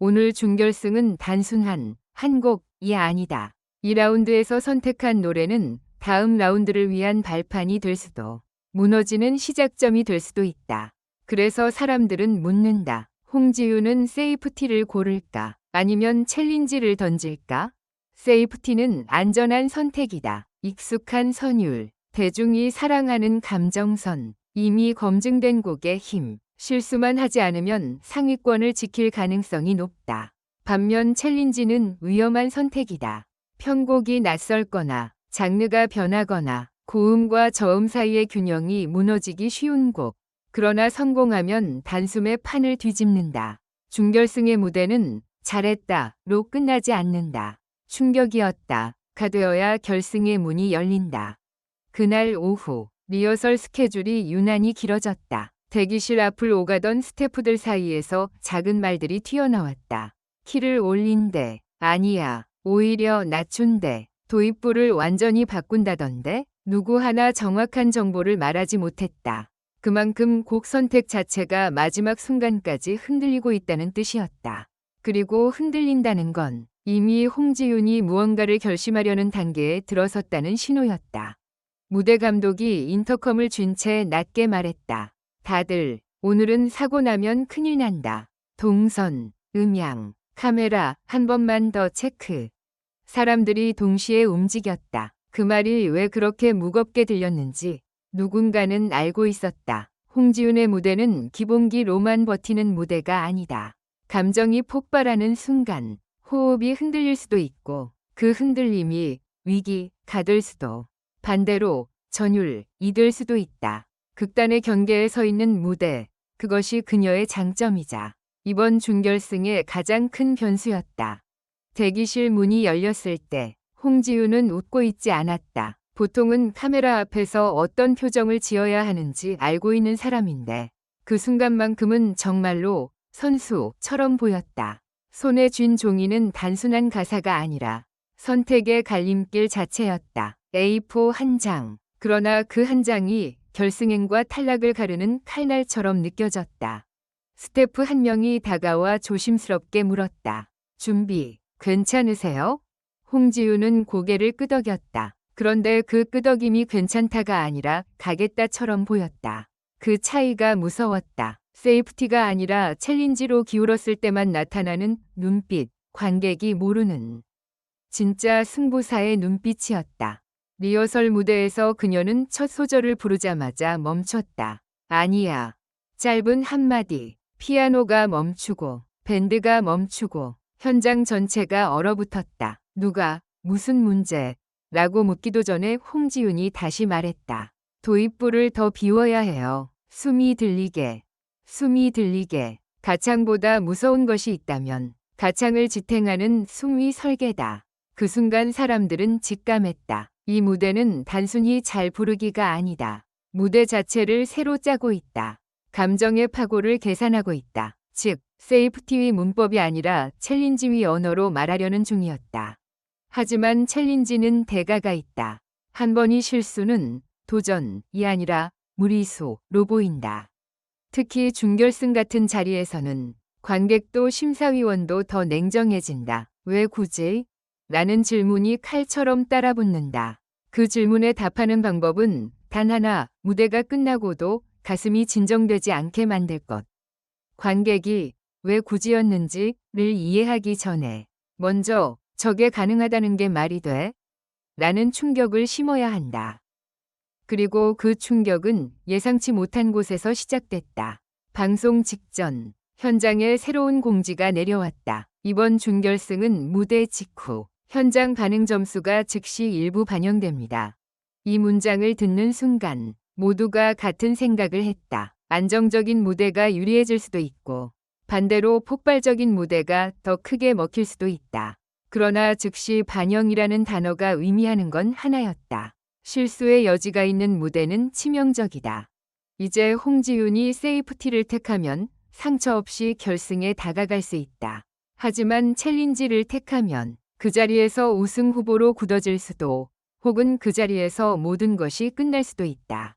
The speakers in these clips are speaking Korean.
오늘 준결승은 단순한 한 곡이 아니다. 2라운드에서 선택한 노래는 다음 라운드를 위한 발판이 될 수도, 무너지는 시작점이 될 수도 있다. 그래서 사람들은 묻는다. 홍지윤은 세이프티를 고를까? 아니면 챌린지를 던질까? 세이프티는 안전한 선택이다. 익숙한 선율, 대중이 사랑하는 감정선, 이미 검증된 곡의 힘, 실수만 하지 않으면 상위권을 지킬 가능성이 높다. 반면 챌린지는 위험한 선택이다. 편곡이 낯설거나 장르가 변하거나 고음과 저음 사이의 균형이 무너지기 쉬운 곡. 그러나 성공하면 단숨에 판을 뒤집는다. 준결승의 무대는 잘했다로 끝나지 않는다. 충격이었다가 되어야 결승의 문이 열린다. 그날 오후 리허설 스케줄이 유난히 길어졌다. 대기실 앞을 오가던 스태프들 사이에서 작은 말들이 튀어나왔다. 키를 올린대. 아니야. 오히려 낮춘대. 도입부를 완전히 바꾼다던데? 누구 하나 정확한 정보를 말하지 못했다. 그만큼 곡 선택 자체가 마지막 순간까지 흔들리고 있다는 뜻이었다. 그리고 흔들린다는 건 이미 홍지윤이 무언가를 결심하려는 단계에 들어섰다는 신호였다. 무대 감독이 인터컴을 쥔 채 낮게 말했다. 다들 오늘은 사고 나면 큰일 난다. 동선, 음향, 카메라 한 번만 더 체크. 사람들이 동시에 움직였다. 그 말이 왜 그렇게 무겁게 들렸는지 누군가는 알고 있었다. 홍지윤의 무대는 기본기로만 버티는 무대가 아니다. 감정이 폭발하는 순간 호흡이 흔들릴 수도 있고 그 흔들림이 위기가 될 수도, 반대로 전율이 될 수도 있다. 극단의 경계에 서 있는 무대, 그것이 그녀의 장점이자 이번 준결승의 가장 큰 변수였다. 대기실 문이 열렸을 때 홍지윤은 웃고 있지 않았다. 보통은 카메라 앞에서 어떤 표정을 지어야 하는지 알고 있는 사람인데 그 순간만큼은 정말로 선수처럼 보였다. 손에 쥔 종이는 단순한 가사가 아니라 선택의 갈림길 자체였다. A4 한 장. 그러나 그 한 장이 결승행과 탈락을 가르는 칼날처럼 느껴졌다. 스태프 한 명이 다가와 조심스럽게 물었다. 준비 괜찮으세요? 홍지윤은 고개를 끄덕였다. 그런데 그 끄덕임이 괜찮다가 아니라 가겠다처럼 보였다. 그 차이가 무서웠다. 세이프티가 아니라 챌린지로 기울었을 때만 나타나는 눈빛, 관객이 모르는 진짜 승부사의 눈빛이었다. 리허설 무대에서 그녀는 첫 소절을 부르자마자 멈췄다. 아니야. 짧은 한마디. 피아노가 멈추고 밴드가 멈추고 현장 전체가 얼어붙었다. 누가 무슨 문제? 라고 묻기도 전에 홍지윤이 다시 말했다. 도입부를 더 비워야 해요. 숨이 들리게. 숨이 들리게. 가창보다 무서운 것이 있다면 가창을 지탱하는 숨이 설계다. 그 순간 사람들은 직감했다. 이 무대는 단순히 잘 부르기가 아니다. 무대 자체를 새로 짜고 있다. 감정의 파고를 계산하고 있다. 즉, 세이프티의 문법이 아니라 챌린지의 언어로 말하려는 중이었다. 하지만 챌린지는 대가가 있다. 한 번의 실수는 도전이 아니라 무리수로 보인다. 특히 준결승 같은 자리에서는 관객도 심사위원도 더 냉정해진다. 왜 굳이? 라는 질문이 칼처럼 따라붙는다. 그 질문에 답하는 방법은 단 하나, 무대가 끝나고도 가슴이 진정되지 않게 만들 것. 관객이 왜 굳이였는지를 이해하기 전에 먼저 저게 가능하다는 게 말이 돼? 라는 충격을 심어야 한다. 그리고 그 충격은 예상치 못한 곳에서 시작됐다. 방송 직전, 현장에 새로운 공지가 내려왔다. 이번 준결승은 무대 직후, 현장 반응 점수가 즉시 일부 반영됩니다. 이 문장을 듣는 순간 모두가 같은 생각을 했다. 안정적인 무대가 유리해질 수도 있고 반대로 폭발적인 무대가 더 크게 먹힐 수도 있다. 그러나 즉시 반영이라는 단어가 의미하는 건 하나였다. 실수의 여지가 있는 무대는 치명적이다. 이제 홍지윤이 세이프티를 택하면 상처 없이 결승에 다가갈 수 있다. 하지만 챌린지를 택하면 그 자리에서 우승 후보로 굳어질 수도, 혹은 그 자리에서 모든 것이 끝날 수도 있다.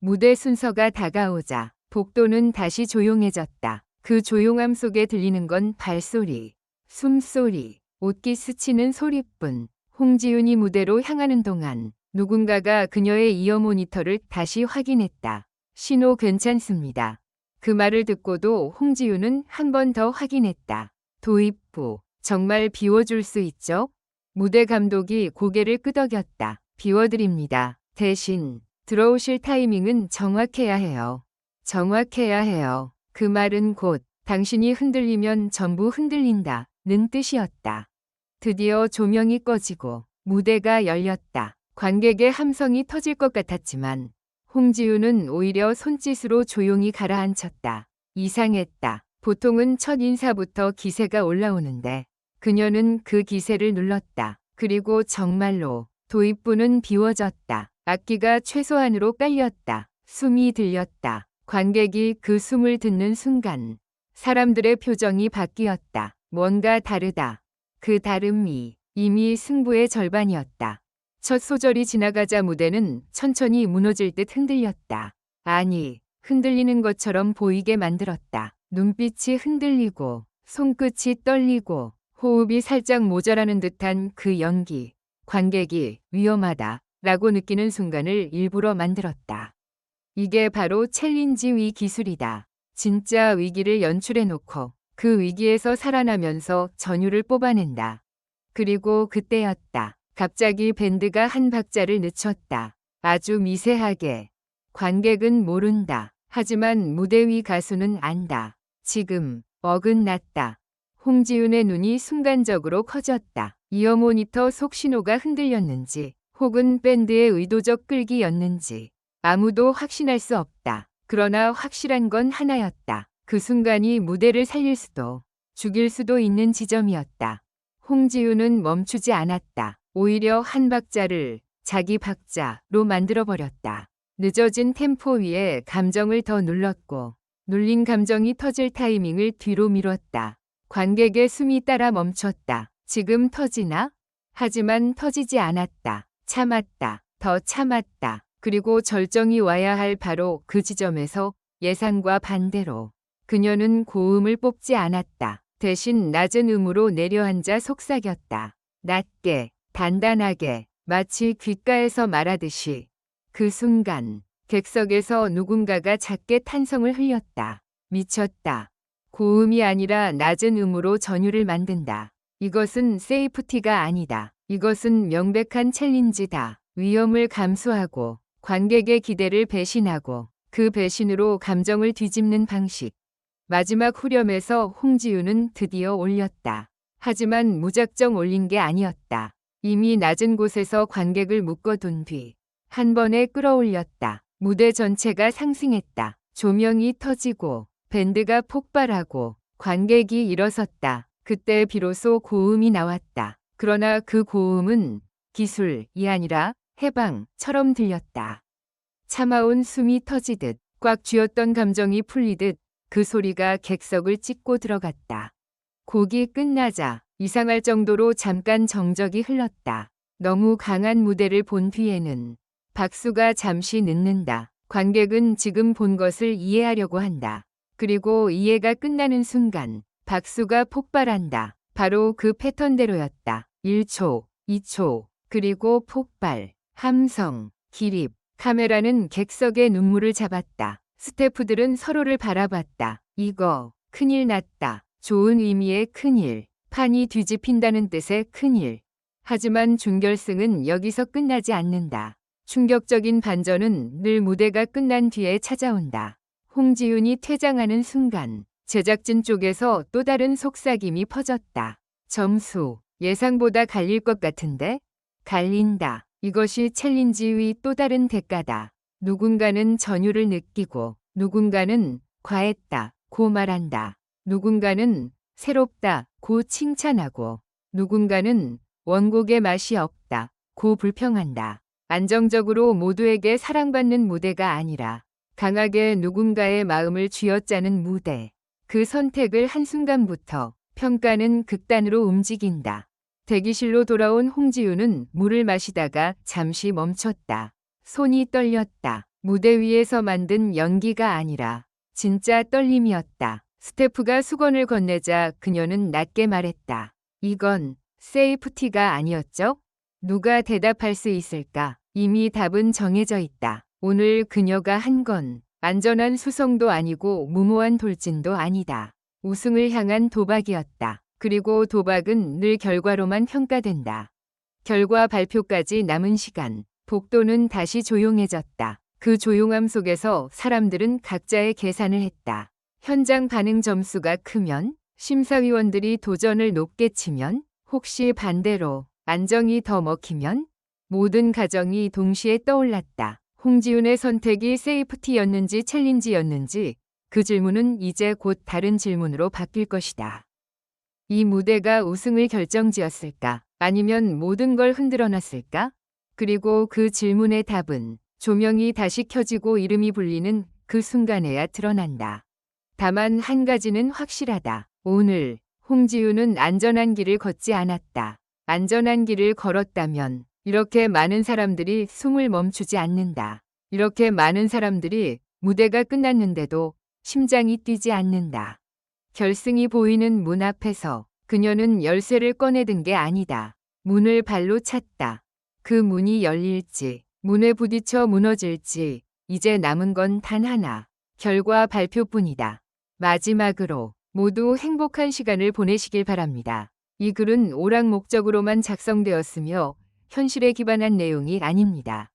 무대 순서가 다가오자 복도는 다시 조용해졌다. 그 조용함 속에 들리는 건 발소리, 숨소리, 옷깃 스치는 소리뿐. 홍지윤이 무대로 향하는 동안 누군가가 그녀의 이어 모니터를 다시 확인했다. 신호 괜찮습니다. 그 말을 듣고도 홍지윤은 한 번 더 확인했다. 도입부, 정말 비워줄 수 있죠? 무대 감독이 고개를 끄덕였다. 비워드립니다. 대신 들어오실 타이밍은 정확해야 해요. 정확해야 해요. 그 말은 곧 당신이 흔들리면 전부 흔들린다는 뜻이었다. 드디어 조명이 꺼지고 무대가 열렸다. 관객의 함성이 터질 것 같았지만 홍지윤은 오히려 손짓으로 조용히 가라앉혔다. 이상했다. 보통은 첫 인사부터 기세가 올라오는데 그녀는 그 기세를 눌렀다. 그리고 정말로 도입부는 비워졌다. 악기가 최소한으로 깔렸다. 숨이 들렸다. 관객이 그 숨을 듣는 순간 사람들의 표정이 바뀌었다. 뭔가 다르다. 그 다름이 이미 승부의 절반이었다. 첫 소절이 지나가자 무대는 천천히 무너질 듯 흔들렸다. 아니, 흔들리는 것처럼 보이게 만들었다. 눈빛이 흔들리고 손끝이 떨리고 호흡이 살짝 모자라는 듯한 그 연기. 관객이 위험하다 라고 느끼는 순간을 일부러 만들었다. 이게 바로 챌린지 위 기술이다. 진짜 위기를 연출해놓고 그 위기에서 살아나면서 전율을 뽑아낸다. 그리고 그때였다. 갑자기 밴드가 한 박자를 늦췄다. 아주 미세하게. 관객은 모른다. 하지만 무대 위 가수는 안다. 지금 어긋났다. 홍지윤의 눈이 순간적으로 커졌다. 이어 모니터 속 신호가 흔들렸는지 혹은 밴드의 의도적 끌기였는지 아무도 확신할 수 없다. 그러나 확실한 건 하나였다. 그 순간이 무대를 살릴 수도 죽일 수도 있는 지점이었다. 홍지윤은 멈추지 않았다. 오히려 한 박자를 자기 박자로 만들어버렸다. 늦어진 템포 위에 감정을 더 눌렀고 눌린 감정이 터질 타이밍을 뒤로 미뤘다. 관객의 숨이 따라 멈췄다. 지금 터지나? 하지만 터지지 않았다. 참았다. 더 참았다. 그리고 절정이 와야 할 바로 그 지점에서 예상과 반대로 그녀는 고음을 뽑지 않았다. 대신 낮은 음으로 내려앉아 속삭였다. 낮게, 단단하게, 마치 귓가에서 말하듯이. 그 순간 객석에서 누군가가 작게 탄성을 흘렸다. 미쳤다. 고음이 아니라 낮은 음으로 전율을 만든다. 이것은 세이프티가 아니다. 이것은 명백한 챌린지다. 위험을 감수하고 관객의 기대를 배신하고 그 배신으로 감정을 뒤집는 방식. 마지막 후렴에서 홍지윤은 드디어 올렸다. 하지만 무작정 올린 게 아니었다. 이미 낮은 곳에서 관객을 묶어둔 뒤 한 번에 끌어올렸다. 무대 전체가 상승했다. 조명이 터지고 밴드가 폭발하고 관객이 일어섰다. 그때 비로소 고음이 나왔다. 그러나 그 고음은 기술이 아니라 해방처럼 들렸다. 참아온 숨이 터지듯 꽉 쥐었던 감정이 풀리듯 그 소리가 객석을 찢고 들어갔다. 곡이 끝나자 이상할 정도로 잠깐 정적이 흘렀다. 너무 강한 무대를 본 뒤에는 박수가 잠시 늦는다. 관객은 지금 본 것을 이해하려고 한다. 그리고 이해가 끝나는 순간 박수가 폭발한다. 바로 그 패턴대로였다. 1초, 2초, 그리고 폭발, 함성, 기립. 카메라는 객석의 눈물을 잡았다. 스태프들은 서로를 바라봤다. 이거 큰일 났다. 좋은 의미의 큰일. 판이 뒤집힌다는 뜻의 큰일. 하지만 준결승은 여기서 끝나지 않는다. 충격적인 반전은 늘 무대가 끝난 뒤에 찾아온다. 홍지윤이 퇴장하는 순간 제작진 쪽에서 또 다른 속삭임이 퍼졌다. 점수, 예상보다 갈릴 것 같은데? 갈린다. 이것이 챌린지 위 또 다른 대가다. 누군가는 전율을 느끼고 누군가는 과했다 고 말한다. 누군가는 새롭다 고 칭찬하고 누군가는 원곡의 맛이 없다 고 불평한다. 안정적으로 모두에게 사랑받는 무대가 아니라 강하게 누군가의 마음을 쥐어짜는 무대. 그 선택을 한순간부터 평가는 극단으로 움직인다. 대기실로 돌아온 홍지윤은 물을 마시다가 잠시 멈췄다. 손이 떨렸다. 무대 위에서 만든 연기가 아니라 진짜 떨림이었다. 스태프가 수건을 건네자 그녀는 낮게 말했다. 이건 세이프티가 아니었죠? 누가 대답할 수 있을까? 이미 답은 정해져 있다. 오늘 그녀가 한 건 안전한 수송도 아니고 무모한 돌진도 아니다. 우승을 향한 도박이었다. 그리고 도박은 늘 결과로만 평가된다. 결과 발표까지 남은 시간, 복도는 다시 조용해졌다. 그 조용함 속에서 사람들은 각자의 계산을 했다. 현장 반응 점수가 크면, 심사위원들이 도전을 높게 치면, 혹시 반대로 안정이 더 먹히면, 모든 가정이 동시에 떠올랐다. 홍지윤의 선택이 세이프티였는지 챌린지였는지 그 질문은 이제 곧 다른 질문으로 바뀔 것이다. 이 무대가 우승을 결정지었을까? 아니면 모든 걸 흔들어놨을까? 그리고 그 질문의 답은 조명이 다시 켜지고 이름이 불리는 그 순간에야 드러난다. 다만 한 가지는 확실하다. 오늘 홍지윤은 안전한 길을 걷지 않았다. 안전한 길을 걸었다면 이렇게 많은 사람들이 숨을 멈추지 않는다. 이렇게 많은 사람들이 무대가 끝났는데도 심장이 뛰지 않는다. 결승이 보이는 문 앞에서 그녀는 열쇠를 꺼내든 게 아니다. 문을 발로 찼다. 그 문이 열릴지, 문에 부딪혀 무너질지, 이제 남은 건 단 하나. 결과 발표뿐이다. 마지막으로 모두 행복한 시간을 보내시길 바랍니다. 이 글은 오락 목적으로만 작성되었으며 현실에 기반한 내용이 아닙니다.